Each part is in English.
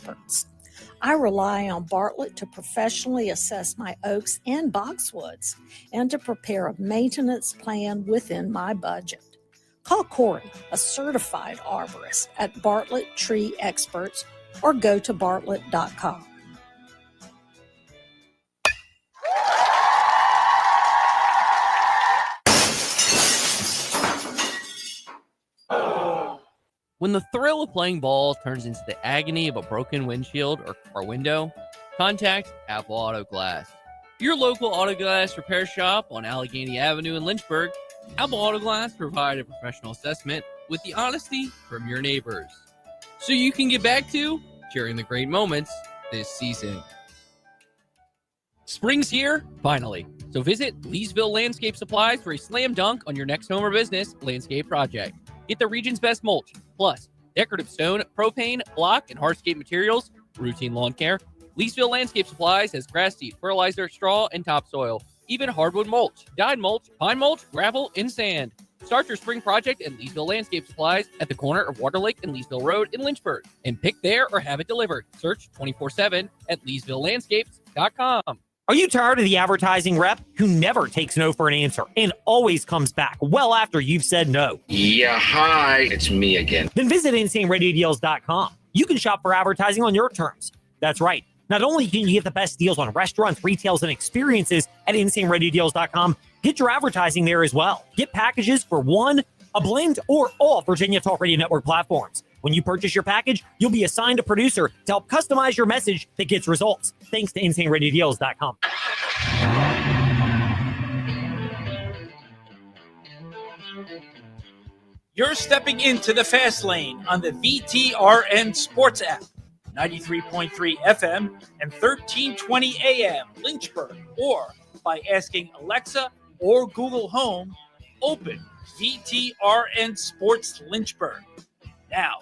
experts. I rely on Bartlett to professionally assess my oaks and boxwoods and to prepare a maintenance plan within my budget. Call Corey, a certified arborist at Bartlett Tree Experts, or go to bartlett.com. When the thrill of playing ball turns into the agony of a broken windshield or car window, contact Apple Auto Glass. Your local auto glass repair shop on Allegheny Avenue in Lynchburg, Apple Auto Glass provide a professional assessment with the honesty from your neighbors, so you can get back to sharing the great moments this season. Spring's here, finally, so visit Leesville Landscape Supplies for a slam dunk on your next home or business landscape project. Get the region's best mulch, plus decorative stone, propane, block, and hardscape materials, routine lawn care. Leesville Landscape Supplies has grass seed, fertilizer, straw, and topsoil, even hardwood mulch, dyed mulch, pine mulch, gravel, and sand. Start your spring project at Leesville Landscape Supplies at the corner of Water Lake and Leesville Road in Lynchburg, and pick there or have it delivered. Search 24/7 at LeesvilleLandscapes.com. Are you tired of the advertising rep who never takes no for an answer and always comes back well after you've said no? Yeah, hi, it's me again. Then visit InsaneRadioDeals.com. You can shop for advertising on your terms. That's right. Not only can you get the best deals on restaurants, retails, and experiences at InsaneRadioDeals.com, get your advertising there as well. Get packages for one, a blend, or all Virginia Talk Radio Network platforms. When you purchase your package, you'll be assigned a producer to help customize your message that gets results. Thanks to InsaneRadioDeals.com. You're stepping into the fast lane on the VTRN Sports app, 93.3 FM and 1320 AM Lynchburg, or by asking Alexa or Google Home, open VTRN Sports Lynchburg. Now,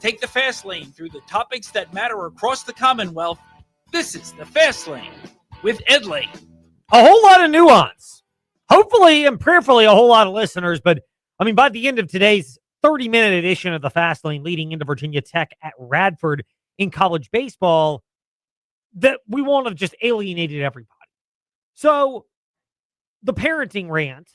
take the fast lane through the topics that matter across the Commonwealth. This is the Fast Lane with Ed Lane. A whole lot of nuance. Hopefully and prayerfully a whole lot of listeners, but I mean, by the end of today's 30-minute edition of the Fast Lane leading into Virginia Tech at Radford in college baseball, that we won't have just alienated everybody. So the parenting rant,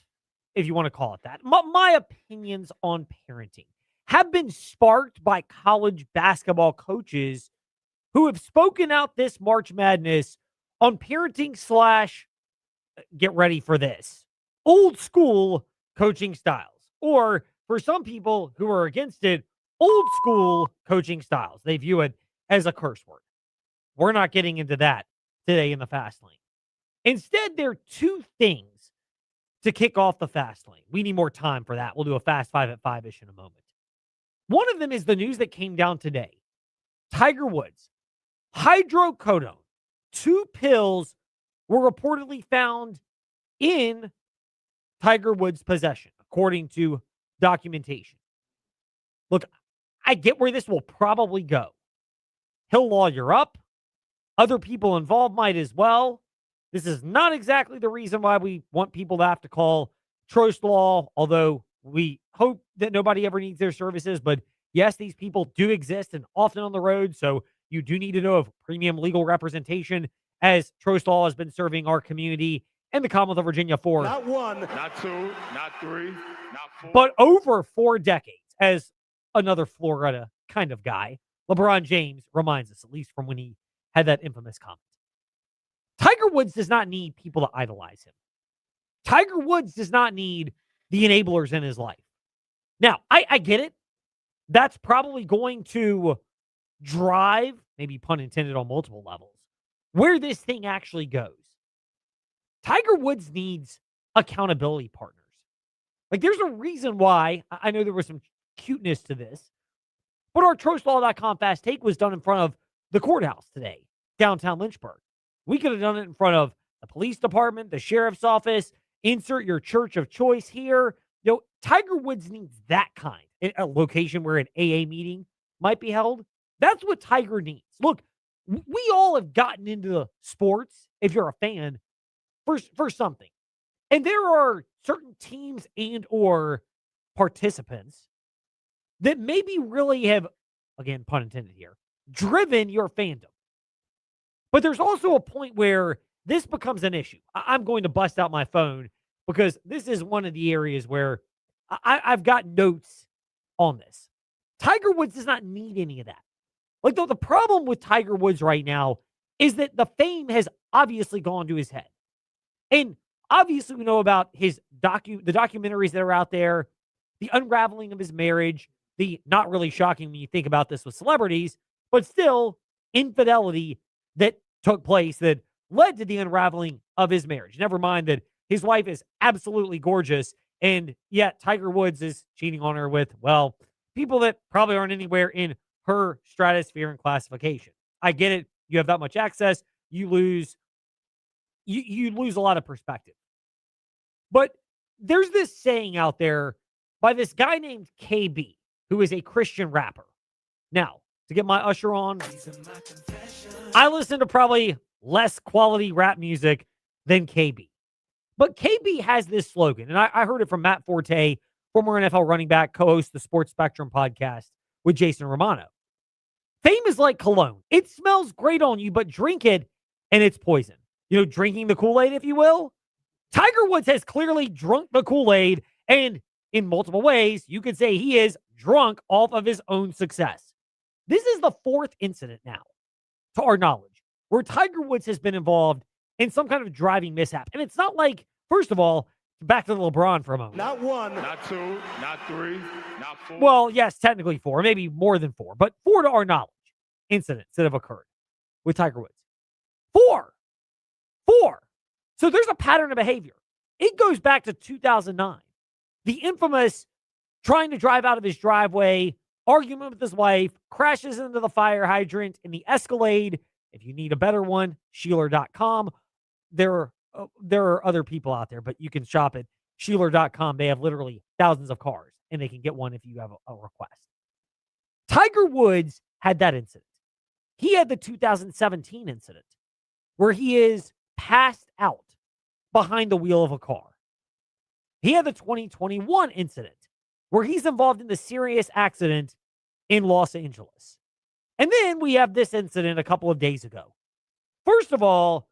if you want to call it that, my opinions on parenting have been sparked by college basketball coaches who have spoken out this March Madness on parenting / get ready for this, old school coaching styles. Or for some people who are against it, old school coaching styles. They view it as a curse word. We're not getting into that today in the Fast Lane. Instead, there are two things to kick off the Fast Lane. We need more time for that. We'll do a Fast Five at 5-ish in a moment. One of them is the news that came down today. Tiger Woods, hydrocodone, 2 pills were reportedly found in Tiger Woods' possession, according to documentation. Look, I get where this will probably go. He'll lawyer up. Other people involved might as well. This is not exactly the reason why we want people to have to call Trost Law, although we hope that nobody ever needs their services. But yes, these people do exist and often on the road, so you do need to know of premium legal representation, as Trost Law has been serving our community and the Commonwealth of Virginia for not 1, not 2, not 3, not 4, but over 4 decades. As another Florida kind of guy, LeBron James reminds us, at least from when he had that infamous comment. Tiger Woods does not need people to idolize him. Tiger Woods does not need the enablers in his life. Now, I get it. That's probably going to drive, maybe pun intended on multiple levels, where this thing actually goes. Tiger Woods needs accountability partners. Like, there's a reason why, I know there was some cuteness to this, but our TrostLaw.com Fast Take was done in front of the courthouse today, downtown Lynchburg. We could have done it in front of the police department, the sheriff's office, insert your church of choice here. You know, Tiger Woods needs that kind. A location where an AA meeting might be held. That's what Tiger needs. Look, we all have gotten into sports, if you're a fan, for something. And there are certain teams and or participants that maybe really have, again, pun intended here, driven your fandom. But there's also a point where this becomes an issue. I'm going to bust out my phone because this is one of the areas where I've got notes on this. Tiger Woods does not need any of that. Like, though, the problem with Tiger Woods right now is that the fame has obviously gone to his head. And obviously we know about the documentaries that are out there, the unraveling of his marriage, the not really shocking when you think about this with celebrities, but still infidelity that took place that led to the unraveling of his marriage. Never mind that his wife is absolutely gorgeous, and yet Tiger Woods is cheating on her with, well, people that probably aren't anywhere in her stratosphere and classification. I get it. You have that much access. You lose a lot of perspective. But there's this saying out there by this guy named KB, who is a Christian rapper. Now, to get my usher on, I listen to probably less quality rap music than KB. But KB has this slogan, and I heard it from Matt Forte, former NFL running back, co-host the Sports Spectrum podcast with Jason Romano. Fame is like cologne. It smells great on you, but drink it, and it's poison. Drinking the Kool-Aid, if you will. Tiger Woods has clearly drunk the Kool-Aid, and in multiple ways, you could say he is drunk off of his own success. This is the fourth incident now, to our knowledge, where Tiger Woods has been involved in some kind of driving mishap. And it's not like, first of all, back to LeBron for a moment. Not one, not two, not three, not four. Well, yes, technically 4, maybe more than 4, but 4 to our knowledge incidents that have occurred with Tiger Woods. 4. So there's a pattern of behavior. It goes back to 2009. The infamous trying to drive out of his driveway, argument with his wife, crashes into the fire hydrant in the Escalade. If you need a better one, Sheeler.com. There are other people out there, but you can shop at Sheeler.com. They have literally thousands of cars, and they can get one if you have a request. Tiger Woods had that incident. He had the 2017 incident where he is passed out behind the wheel of a car. He had the 2021 incident where he's involved in the serious accident in Los Angeles. And then we have this incident a couple of days ago. First of all,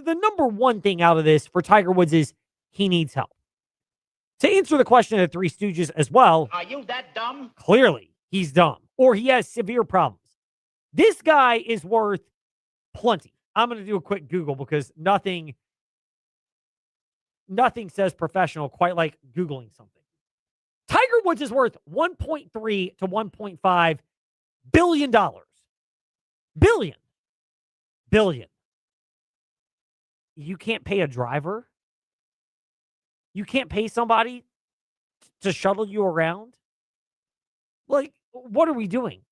the number one thing out of this for Tiger Woods is he needs help. To answer the question of the Three Stooges as well, Are you that dumb? clearly he's dumb or he has severe problems. This guy is worth plenty. I'm going to do a quick Google because nothing says professional quite like Googling something. Tiger Woods is worth $1.3 to $1.5 billion. Billion. You can't pay a driver? You can't pay somebody to shuttle you around? Like, what are we doing?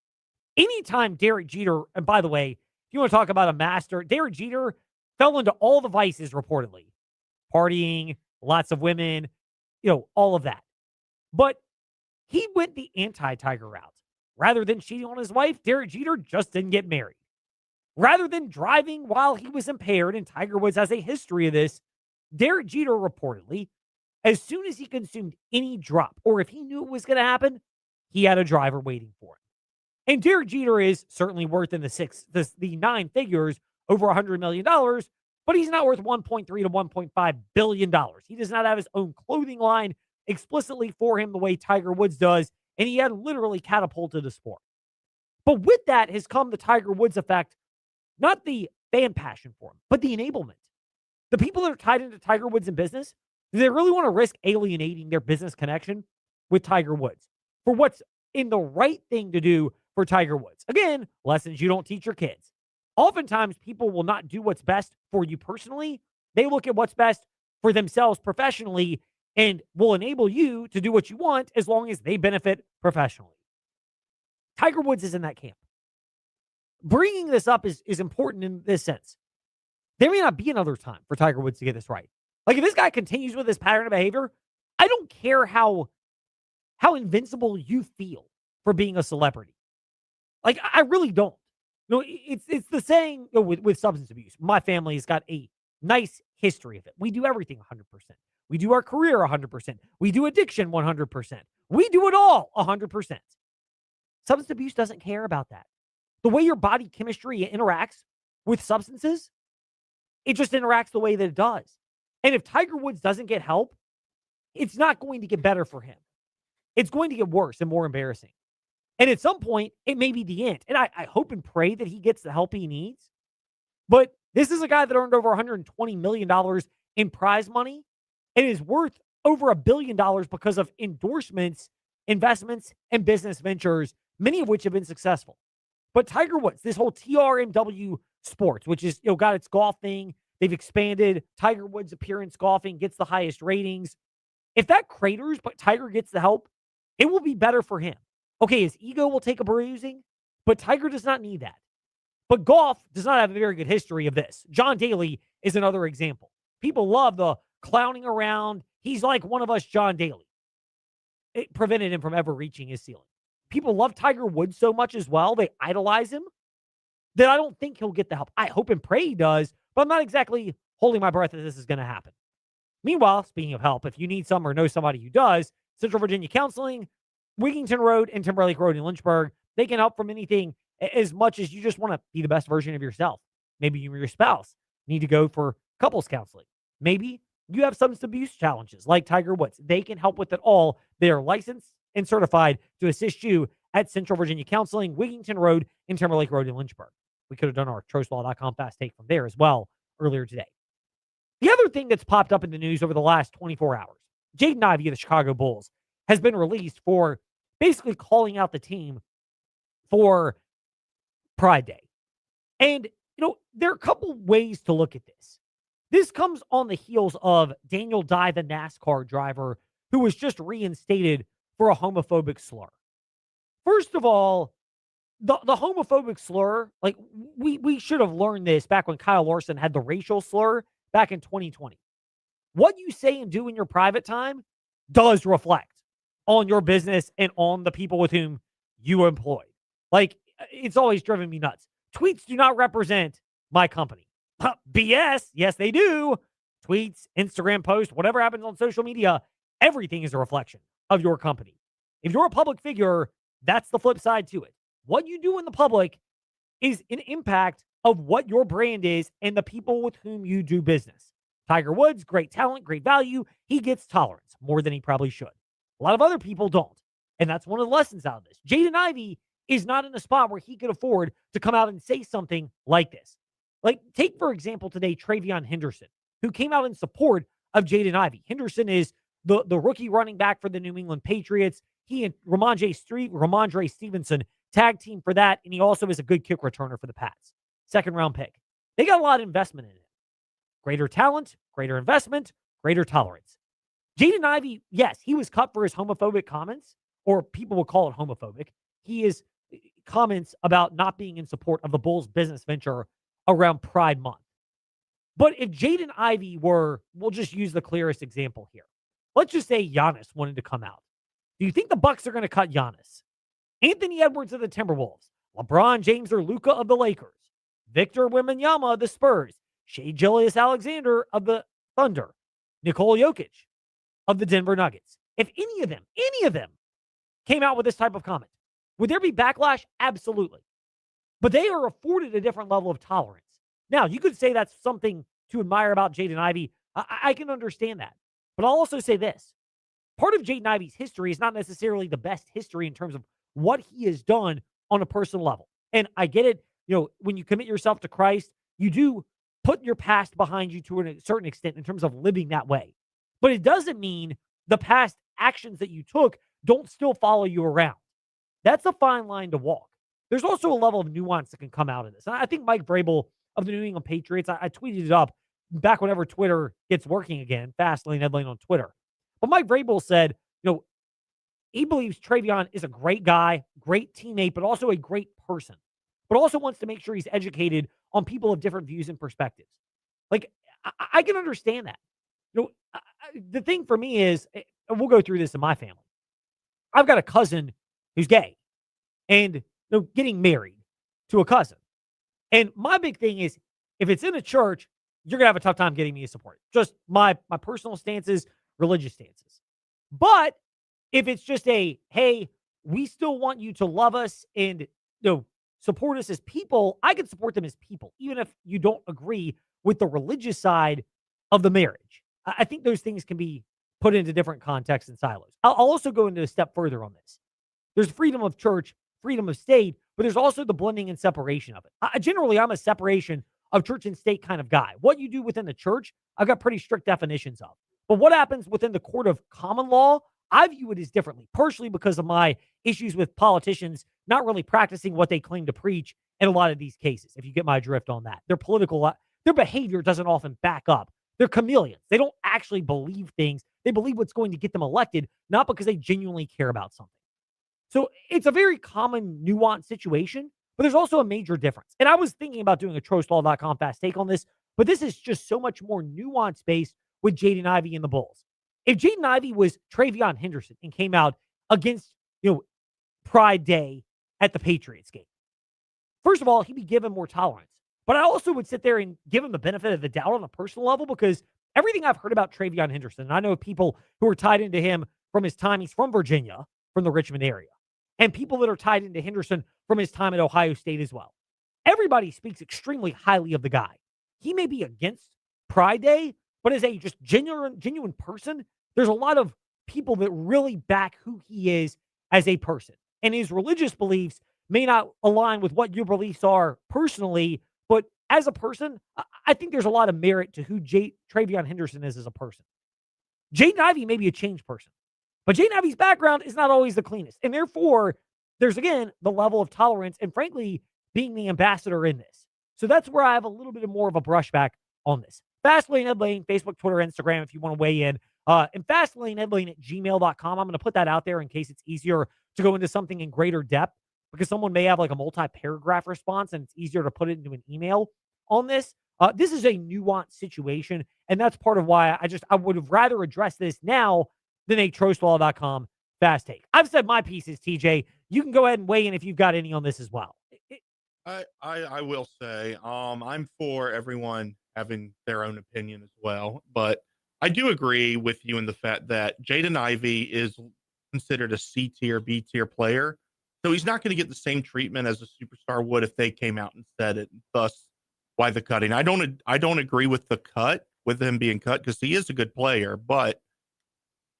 Anytime Derek Jeter, and by the way, if you want to talk about a master, Derek Jeter fell into all the vices reportedly. Partying, lots of women, all of that. But he went the anti-Tiger route. Rather than cheating on his wife, Derek Jeter just didn't get married. Rather than driving while he was impaired, and Tiger Woods has a history of this, Derek Jeter reportedly, as soon as he consumed any drop, or if he knew it was going to happen, he had a driver waiting for him. And Derek Jeter is certainly worth in the 9 figures, over $100 million, but he's not worth $1.3 to $1.5 billion. He does not have his own clothing line explicitly for him the way Tiger Woods does, and he had literally catapulted the sport. But with that has come the Tiger Woods effect, not the fan passion for him, but the enablement. The people that are tied into Tiger Woods in business, do they really want to risk alienating their business connection with Tiger Woods for what's in the right thing to do for Tiger Woods? Again, lessons you don't teach your kids. Oftentimes, people will not do what's best for you personally. They look at what's best for themselves professionally and will enable you to do what you want as long as they benefit professionally. Tiger Woods is in that camp. Bringing this up is important in this sense. There may not be another time for Tiger Woods to get this right. Like, if this guy continues with this pattern of behavior, I don't care how invincible you feel for being a celebrity. Like, I really don't. It's the saying with substance abuse. My family has got a nice history of it. We do everything 100%. We do our career 100%. We do addiction 100%. We do it all 100%. Substance abuse doesn't care about that. The way your body chemistry interacts with substances, it just interacts the way that it does. And if Tiger Woods doesn't get help, it's not going to get better for him. It's going to get worse and more embarrassing. And at some point, it may be the end. And I hope and pray that he gets the help he needs. But this is a guy that earned over $120 million in prize money and is worth over $1 billion because of endorsements, investments, and business ventures, many of which have been successful. But Tiger Woods, this whole TRMW Sports, which is, got its golf thing. They've expanded. Tiger Woods appearance golfing gets the highest ratings. If that craters, but Tiger gets the help, it will be better for him. Okay, his ego will take a bruising, but Tiger does not need that. But golf does not have a very good history of this. John Daly is another example. People love the clowning around. He's like one of us, John Daly. It prevented him from ever reaching his ceiling. People love Tiger Woods so much as well. They idolize him that I don't think he'll get the help. I hope and pray he does, but I'm not exactly holding my breath that this is going to happen. Meanwhile, speaking of help, if you need some or know somebody who does, Central Virginia Counseling, Wigington Road and Timberlake Road in Lynchburg, they can help from anything as much as you just want to be the best version of yourself. Maybe you and your spouse need to go for couples counseling. Maybe you have substance abuse challenges like Tiger Woods. They can help with it all. They are licensed and certified to assist you at Central Virginia Counseling, Wigington Road and Timberlake Road in Lynchburg. We could have done our TrostLaw.com fast take from there as well earlier today. The other thing that's popped up in the news over the last 24 hours, Jaden Ivey of the Chicago Bulls has been released for basically calling out the team for Pride Day. And, there are a couple ways to look at this. This comes on the heels of Daniel Dye, the NASCAR driver, who was just reinstated for a homophobic slur. First of all, the homophobic slur, like we should have learned this back when Kyle Larson had the racial slur back in 2020. What you say and do in your private time does reflect on your business and on the people with whom you employ. Like, it's always driven me nuts. Tweets do not represent my company. BS. Yes, they do. Tweets, Instagram posts, whatever happens on social media, everything is a reflection of your company. If you're a public figure, that's the flip side to it. What you do in the public is an impact of what your brand is and the people with whom you do business. Tiger Woods, great talent, great value. He gets tolerance more than he probably should. A lot of other people don't. And that's one of the lessons out of this. Jaden Ivey is not in a spot where he could afford to come out and say something like this. Like, take, for example, today, Travion Henderson, who came out in support of Jaden Ivey. Henderson is the rookie running back for the New England Patriots. He and Ramondre Stevenson tag team for that, and he also is a good kick returner for the Pats. Second-round pick. They got a lot of investment in it. Greater talent, greater investment, greater tolerance. Jaden Ivey, yes, he was cut for his homophobic comments, or people will call it homophobic. He is comments about not being in support of the Bulls' business venture around Pride Month. But if Jaden Ivey were, we'll just use the clearest example here. Let's just say Giannis wanted to come out. Do you think the Bucks are going to cut Giannis? Anthony Edwards of the Timberwolves, LeBron James or Luka of the Lakers, Victor Wembanyama of the Spurs, Shai Gilgeous-Alexander of the Thunder, Nikola Jokic of the Denver Nuggets. If any of them came out with this type of comment, would there be backlash? Absolutely. But they are afforded a different level of tolerance. Now, you could say that's something to admire about Jaden Ivey. I can understand that. But I'll also say this. Part of Jaden Ivey's history is not necessarily the best history in terms of what he has done on a personal level. And I get it. When you commit yourself to Christ, you do put your past behind you to a certain extent in terms of living that way. But it doesn't mean the past actions that you took don't still follow you around. That's a fine line to walk. There's also a level of nuance that can come out of this. And I think Mike Vrabel of the New England Patriots, I tweeted it up back whenever Twitter gets working again, Fastlane, Headline on Twitter. But Mike Vrabel said, he believes Travion is a great guy, great teammate, but also a great person. But also wants to make sure he's educated on people of different views and perspectives. Like, I can understand that. The thing for me is, and we'll go through this in my family. I've got a cousin who's gay and getting married to a cousin. And my big thing is, if it's in a church, you're going to have a tough time getting me to support. Just my personal stances, religious stances. But if it's just hey, we still want you to love us and support us as people, I can support them as people, even if you don't agree with the religious side of the marriage. I think those things can be put into different contexts and silos. I'll also go into a step further on this. There's freedom of church, freedom of state, but there's also the blending and separation of it. Generally, I'm a separation of church and state kind of guy. What you do within the church, I've got pretty strict definitions of. But what happens within the court of common law, I view it as differently, partially because of my issues with politicians not really practicing what they claim to preach in a lot of these cases, if you get my drift on that. Their behavior doesn't often back up. They're chameleons. They don't actually believe things. They believe what's going to get them elected, not because they genuinely care about something. So it's a very common, nuanced situation, but there's also a major difference. And I was thinking about doing a TroStall.com fast take on this, but this is just so much more nuance-based with Jaden Ivey and the Bulls. If Jaden Ivey was TreVeyon Henderson and came out against, Pride Day at the Patriots game, first of all, he'd be given more tolerance. But I also would sit there and give him the benefit of the doubt on a personal level, because everything I've heard about TreVeyon Henderson, and I know people who are tied into him from his time, he's from Virginia, from the Richmond area, and people that are tied into Henderson from his time at Ohio State as well. Everybody speaks extremely highly of the guy. He may be against Pride Day, but as a just genuine person, there's a lot of people that really back who he is as a person. And his religious beliefs may not align with what your beliefs are personally, but as a person, I think there's a lot of merit to who TreVeyon Henderson is as a person. Jaden Ivey may be a changed person, but Jaden Ivey's background is not always the cleanest. And therefore, there's, again, the level of tolerance and, frankly, being the ambassador in this. So that's where I have a little bit more of a brushback on this. Fastlane Ed Lane, Facebook, Twitter, Instagram, if you want to weigh in. And FastlaneEdLane@gmail.com. I'm going to put that out there in case it's easier to go into something in greater depth, because someone may have like a multi-paragraph response and it's easier to put it into an email on this. This is a nuanced situation, and that's part of why I would have rather addressed this now than a TroStall.com fast take. I've said my pieces, TJ. You can go ahead and weigh in if you've got any on this as well. I will say, I'm for everyone having their own opinion as well, but I do agree with you in the fact that Jaden Ivey is considered a C tier, B tier player. So he's not going to get the same treatment as a superstar would if they came out and said it. Thus, why the cutting? I don't agree with the cut, with him being cut, because he is a good player. But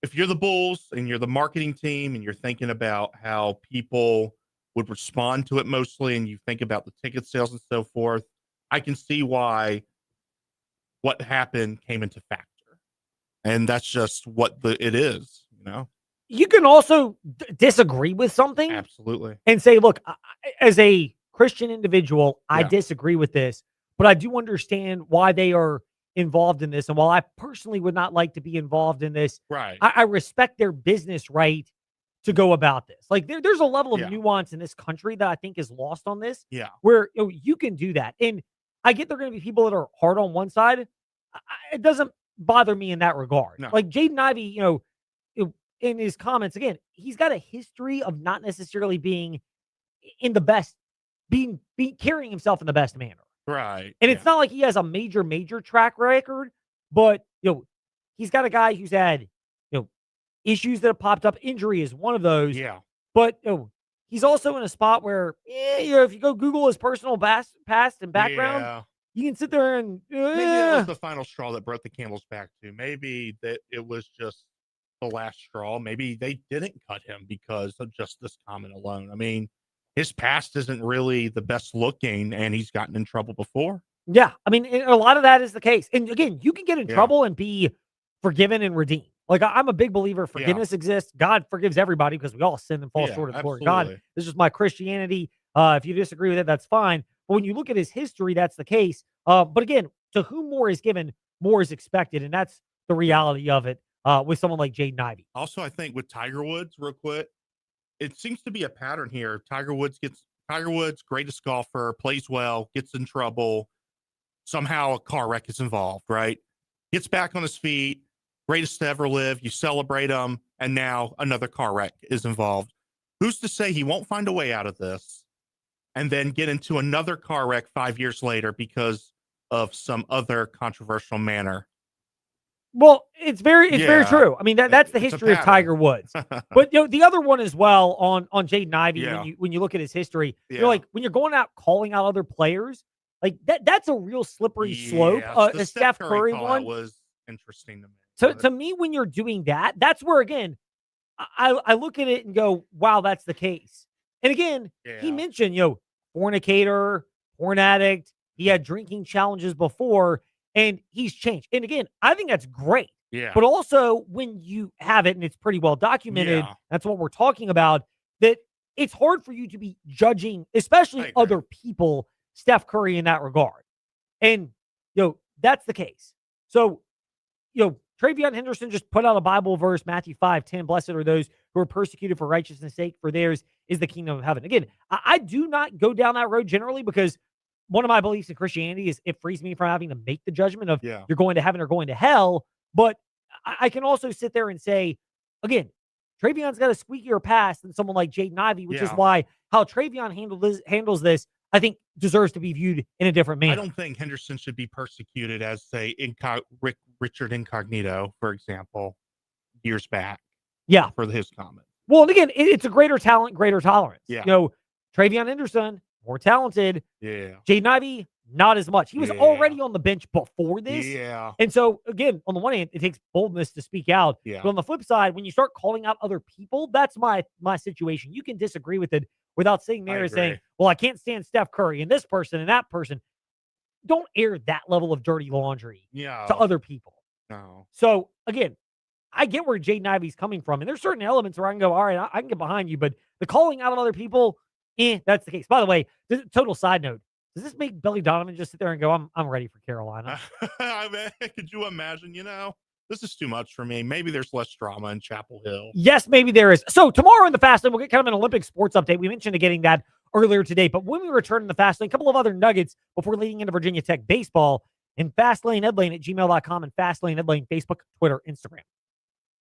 if you're the Bulls and you're the marketing team and you're thinking about how people would respond to it mostly, and you think about the ticket sales and so forth, I can see why what happened came into factor. And that's just what it is, You can also disagree with something. Absolutely. And say, look, as a Christian individual, I disagree with this, but I do understand why they are involved in this. And while I personally would not like to be involved in this, right, I respect their business right to go about this. Like there's a level of nuance in this country that I think is lost on this. Yeah. Where you can do that. And I get there are going to be people that are hard on one side. It doesn't bother me in that regard. No. Like Jaden Ivey, in his comments, again, he's got a history of not necessarily being in the best, being carrying himself in the best manner. Right. And it's not like he has a major track record, but he's got a guy who's had issues that have popped up. Injury is one of those. Yeah. But he's also in a spot where if you go Google his personal past and background, you can sit there and maybe that was the final straw that brought the camel's back too. Maybe that it was just the last straw. Maybe they didn't cut him because of just this comment alone. I mean, his past isn't really the best looking, and he's gotten in trouble before. Yeah, I mean, a lot of that is the case. And again, you can get in trouble and be forgiven and redeemed. Like I'm a big believer forgiveness exists. God forgives everybody because we all sin and fall short of the glory of God. This is my Christianity. If you disagree with it, that's fine. But when you look at his history, that's the case. But again, to whom more is given, more is expected. And that's the reality of it with someone like Jaden Ivey. Also, I think with Tiger Woods, real quick, it seems to be a pattern here. Tiger Woods, greatest golfer, plays well, gets in trouble. Somehow a car wreck is involved, right? Gets back on his feet, greatest to ever live. You celebrate him, and now another car wreck is involved. Who's to say he won't find a way out of this and then get into another car wreck 5 years later because of some other controversial manner? Well, it's very Yeah. true. I mean, that's the It's a history of pattern. Tiger Woods. But the other one as well on Jaden Ivey, Yeah. when you look at his history, Yeah. like when you're going out calling out other players, like that's a real slippery slope. Yeah, The Steph Curry call-out one. was interesting to me. So but- to me, when you're doing that, that's where again, I look at it and go, wow, that's the case. And again, he Yeah. mentioned, fornicator, porn addict. He had drinking challenges before, and he's changed. And again, I think that's great. Yeah. But also, when you have it and it's pretty well documented, Yeah. that's what we're talking about, that it's hard for you to be judging, I especially agree. other people, Steph Curry in that regard. And, that's the case. So, Travion Henderson just put out a Bible verse, Matthew 5:10. Blessed are those who are persecuted for righteousness' sake, for theirs is the kingdom of heaven. Again, I do not go down that road generally because one of my beliefs in Christianity is it frees me from having to make the judgment of Yeah. you're going to heaven or going to hell. But I can also sit there and say, again, Travion's got a squeakier past than someone like Jaden Ivey, which is Yeah. why how Travion handles this, I think, deserves to be viewed in a different manner. I don't think Henderson should be persecuted as, say, Richard Incognito, for example, years back. Yeah. For his comment. Well, and again, it's a greater talent, greater tolerance. Yeah. Travion Henderson, more talented. Yeah. Jaden Ivey, not as much. He was Yeah. already on the bench before this. Yeah. And so, again, on the one hand, it takes boldness to speak out. Yeah. But on the flip side, when you start calling out other people, that's my situation. You can disagree with it without sitting there I and saying, agree. well, I can't stand Steph Curry and this person and that person. Don't air that level of dirty laundry Yeah. to other people. No. So, again, I get where Jaden Ivey's coming from. And there's certain elements where I can go, all right, I can get behind you. But the calling out of other people, that's the case. By the way, total side note, does this make Billy Donovan just sit there and go, I'm ready for Carolina? I mean, could you imagine, this is too much for me. Maybe there's less drama in Chapel Hill. Yes, maybe there is. So tomorrow in the Fast Lane, we'll get kind of an Olympic sports update. We mentioned getting that earlier today. But when we return in the Fast Lane, a couple of other nuggets before leading into Virginia Tech baseball and FastLaneEdLane@gmail.com and FastLaneEdLane Facebook, Twitter, Instagram.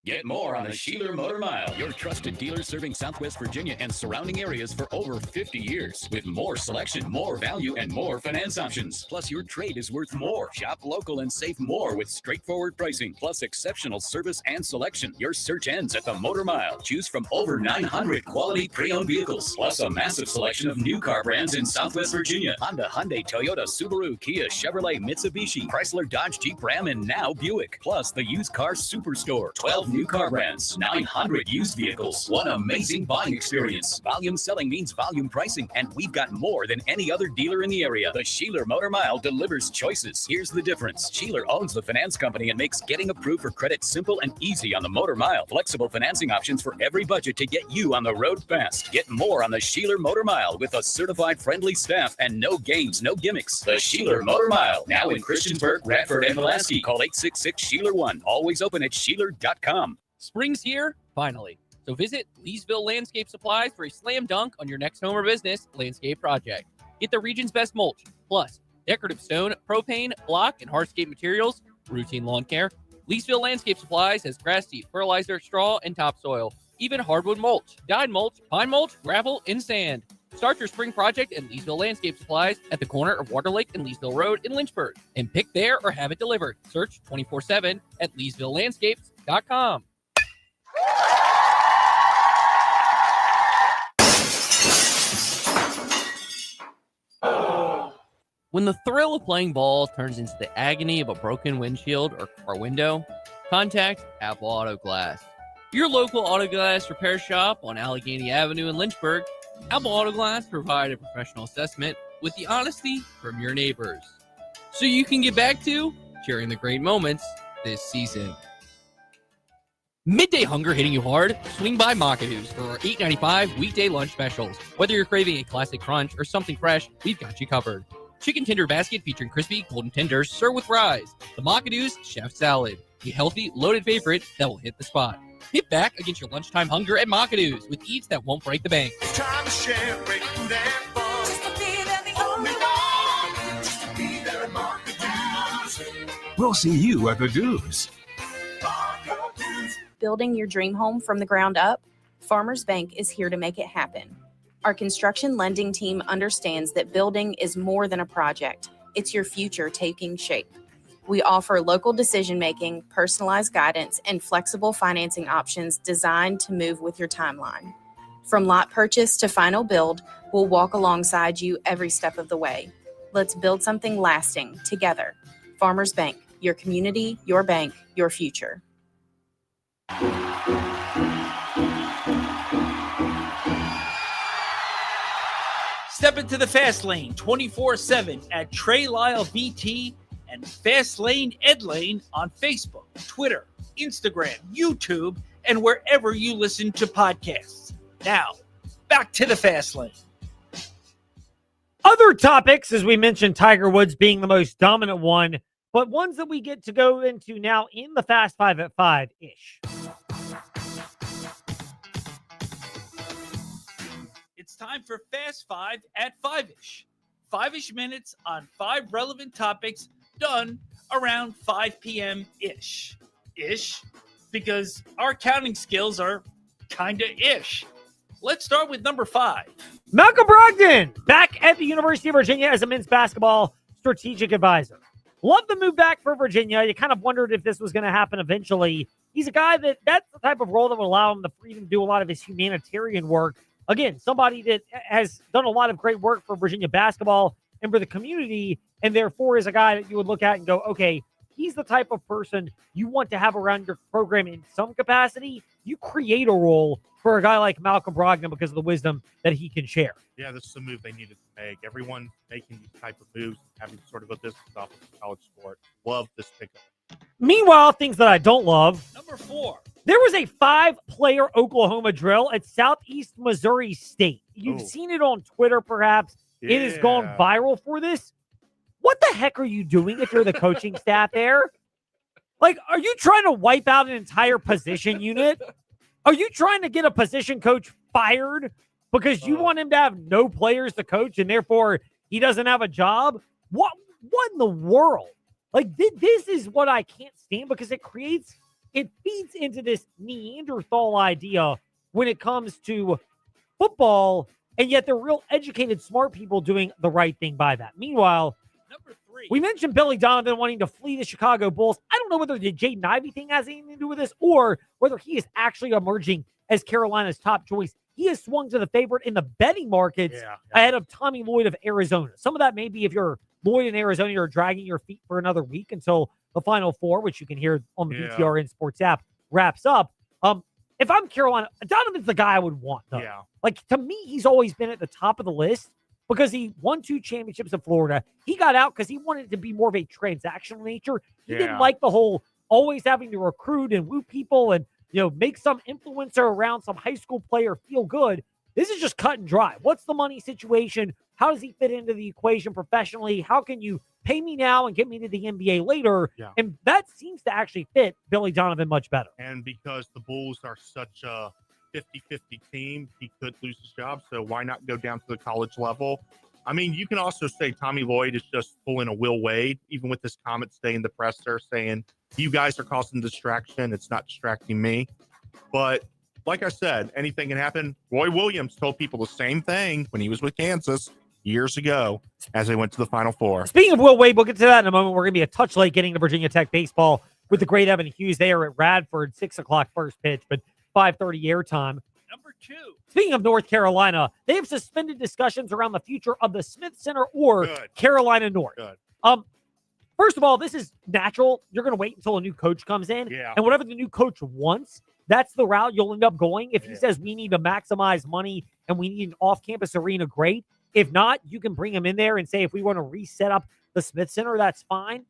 Get more on the Sheeler Motor Mile, your trusted dealer serving Southwest Virginia and surrounding areas for over 50 years. With more selection, more value, and more finance options. Plus, your trade is worth more. Shop local and save more with straightforward pricing, plus exceptional service and selection. Your search ends at the Motor Mile. Choose from over 900 quality pre-owned vehicles, plus a massive selection of new car brands in Southwest Virginia. Honda, Hyundai, Toyota, Subaru, Kia, Chevrolet, Mitsubishi, Chrysler, Dodge, Jeep, Ram, and now Buick. Plus, the used car superstore. 12 new car brands, 900 used vehicles, one amazing buying experience. Volume selling means volume pricing, and we've got more than any other dealer in the area. The Sheeler Motor Mile delivers choices. Here's the difference. Sheeler owns the finance company and makes getting approved for credit simple and easy on the Motor Mile. Flexible financing options for every budget to get you on the road fast. Get more on the Sheeler Motor Mile with a certified friendly staff and no games, no gimmicks. The Sheeler Motor Mile, now in Christiansburg, Radford, and Pulaski. Call 866-SHEELER1. Always open at Sheeler.com. Spring's here, finally. So visit Leesville Landscape Supplies for a slam dunk on your next home or business landscape project. Get the region's best mulch, plus decorative stone, propane, block, and hardscape materials, routine lawn care. Leesville Landscape Supplies has grass seed, fertilizer, straw, and topsoil, even hardwood mulch, dyed mulch, pine mulch, gravel, and sand. Start your spring project at Leesville Landscape Supplies at the corner of Water Lake and Leesville Road in Lynchburg, and pick there or have it delivered. Search 24/7 at LeesvilleLandscapes.com. When the thrill of playing ball turns into the agony of a broken windshield or car window, contact Apple Auto Glass. Your local auto glass repair shop on Allegheny Avenue in Lynchburg, Apple Auto Glass provide a professional assessment with the honesty from your neighbors, so you can get back to sharing the great moments this season. Midday hunger hitting you hard? Swing by Macadoo's for our $8.95 weekday lunch specials. Whether you're craving a classic crunch or something fresh, we've got you covered. Chicken tender basket featuring crispy golden tenders served with fries. The Macadoo's Chef Salad, a healthy, loaded favorite that will hit the spot. Hit back against your lunchtime hunger at Macadoo's with eats that won't break the bank. Time to share, breaking that ball. Just to be there, the only one. Just to be there at Macadoo's. We'll see you at the Do's. Building your dream home from the ground up? Farmers Bank is here to make it happen. Our construction lending team understands that building is more than a project. It's your future taking shape. We offer local decision making, personalized guidance, and flexible financing options designed to move with your timeline. From lot purchase to final build, we'll walk alongside you every step of the way. Let's build something lasting together. Farmers Bank, your community, your bank, your future. Step into the Fast Lane 24/7 at Trey Lyle VT and Fast Lane Ed Lane on Facebook, Twitter, Instagram, YouTube, and wherever you listen to podcasts. Now, back to the Fast Lane. Other topics, as we mentioned, Tiger Woods being the most dominant one, but ones that we get to go into now in the Fast Five at 5-ish. It's time for Fast Five at 5-ish. 5-ish minutes on 5 relevant topics done around 5 p.m.-ish. Ish, because our counting skills are kinda ish. Let's start with number 5. Malcolm Brogdon, back at the University of Virginia as a men's basketball strategic advisor. Love the move back for Virginia. You kind of wondered if this was going to happen eventually. He's a guy that's the type of role that would allow him the freedom to do a lot of his humanitarian work. Again, somebody that has done a lot of great work for Virginia basketball and for the community, and therefore is a guy that you would look at and go, okay, he's the type of person you want to have around your program in some capacity. You create a role for a guy like Malcolm Brogdon because of the wisdom that he can share. Yeah, this is a move they needed to make. Everyone making these type of moves, having sort of a business off of the college sport. Love this pickup. Meanwhile, things that I don't love. Number 4. There was a 5-player Oklahoma drill at Southeast Missouri State. You've seen it on Twitter, perhaps. Yeah. It has gone viral for this. What the heck are you doing if you're the coaching staff there? Like, are you trying to wipe out an entire position unit? Are you trying to get a position coach fired because you want him to have no players to coach and therefore he doesn't have a job? What in the world? Like, this is what I can't stand because it feeds into this Neanderthal idea when it comes to football, and yet they're real educated, smart people doing the right thing by that. Meanwhile, Number 3. we mentioned Billy Donovan wanting to flee the Chicago Bulls. I don't know whether the Jaden Ivey thing has anything to do with this or whether he is actually emerging as Carolina's top choice. He has swung to the favorite in the betting markets ahead of Tommy Lloyd of Arizona. Some of that may be if you're Lloyd in Arizona, you're dragging your feet for another week until the Final Four, which you can hear on the VTRN Sports app, wraps up. If I'm Carolina, Donovan's the guy I would want, though. Yeah. Like, to me, he's always been at the top of the list because he won 2 championships in Florida. He got out because he wanted it to be more of a transactional nature. He didn't like the whole always having to recruit and woo people and, make some influencer around some high school player feel good. This is just cut and dry. What's the money situation? How does he fit into the equation professionally? How can you pay me now and get me to the NBA later? Yeah. And that seems to actually fit Billy Donovan much better. And because the Bulls are such a 50-50 team, he could lose his job. So why not go down to the college level? I mean, you can also say Tommy Lloyd is just pulling a Will Wade, even with his comments today in the presser saying, you guys are causing distraction. It's not distracting me. But like I said, anything can happen. Roy Williams told people the same thing when he was with Kansas years ago as they went to the Final Four. Speaking of Will Wade, we'll get to that in a moment. We're going to be a touch late getting to Virginia Tech baseball with the great Evan Hughes. They are at Radford, 6 o'clock first pitch, but 5:30 airtime. Number 2. Speaking of North Carolina, they have suspended discussions around the future of the Smith Center or Carolina North. Good. First of all, this is natural. You're going to wait until a new coach comes in. Yeah. And whatever the new coach wants, that's the route you'll end up going. If he says we need to maximize money and we need an off-campus arena, great. If not, you can bring him in there and say, if we want to reset up the Smith Center, that's fine.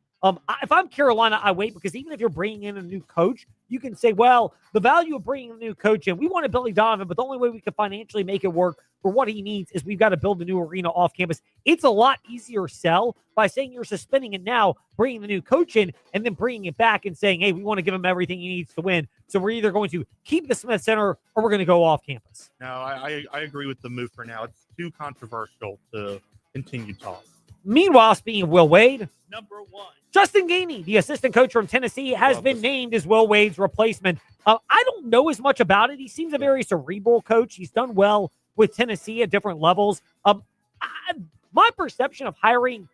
If I'm Carolina, I wait because even if you're bringing in a new coach, you can say, well, the value of bringing a new coach in, we wanted Billy Donovan, but the only way we could financially make it work for what he needs is we've got to build a new arena off campus. It's a lot easier sell by saying you're suspending it now, bringing the new coach in, and then bringing it back and saying, hey, we want to give him everything he needs to win. So we're either going to keep the Smith Center or we're going to go off campus. No, I agree with the move for now. It's too controversial to continue talk. Meanwhile, speaking of Will Wade, Number 1. Justin Gainey, the assistant coach from Tennessee, has been named as Will Wade's replacement. I don't know as much about it. He seems a very cerebral coach. He's done well with Tennessee at different levels. My perception of hiring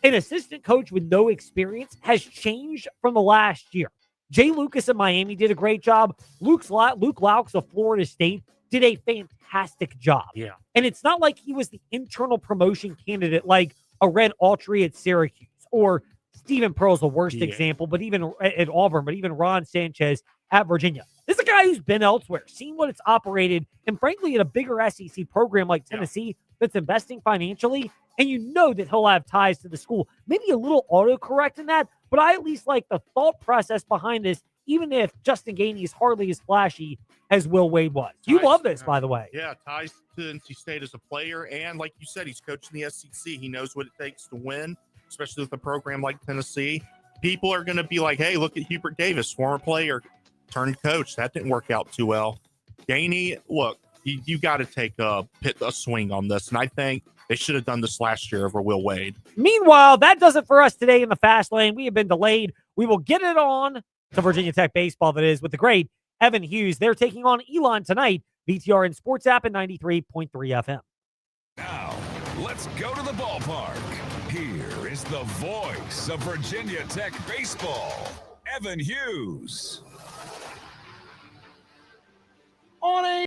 an assistant coach with no experience has changed from the last year. Jay Lucas of Miami did a great job. Luke Laux of Florida State did a fantastic job. Yeah. And it's not like he was the internal promotion candidate like a Red Autry at Syracuse or Stephen Pearl's the worst example, but even at Auburn, but even Ron Sanchez at Virginia. This is a guy who's been elsewhere, seen what it's operated, and frankly, in a bigger SEC program like Tennessee that's investing financially, and you know that he'll have ties to the school. Maybe a little autocorrect in that, but I at least like the thought process behind this, even if Justin Gainey is hardly as flashy as Will Wade was. You love this, by the way. Yeah, ties to NC State as a player, and like you said, he's coaching the SEC. He knows what it takes to win, especially with a program like Tennessee. People are going to be like, hey, look at Hubert Davis, former player, turned coach. That didn't work out too well. Gainey, look, you got to take a swing on this, and I think they should have done this last year over Will Wade. Meanwhile, that does it for us today in the Fast Lane. We have been delayed. We will get it on to Virginia Tech baseball, that is, with the great Evan Hughes. They're taking on Elon tonight. VTRN Sports App at 93.3 FM. Now, let's go to the ballpark. Here is the voice of Virginia Tech baseball, Evan Hughes.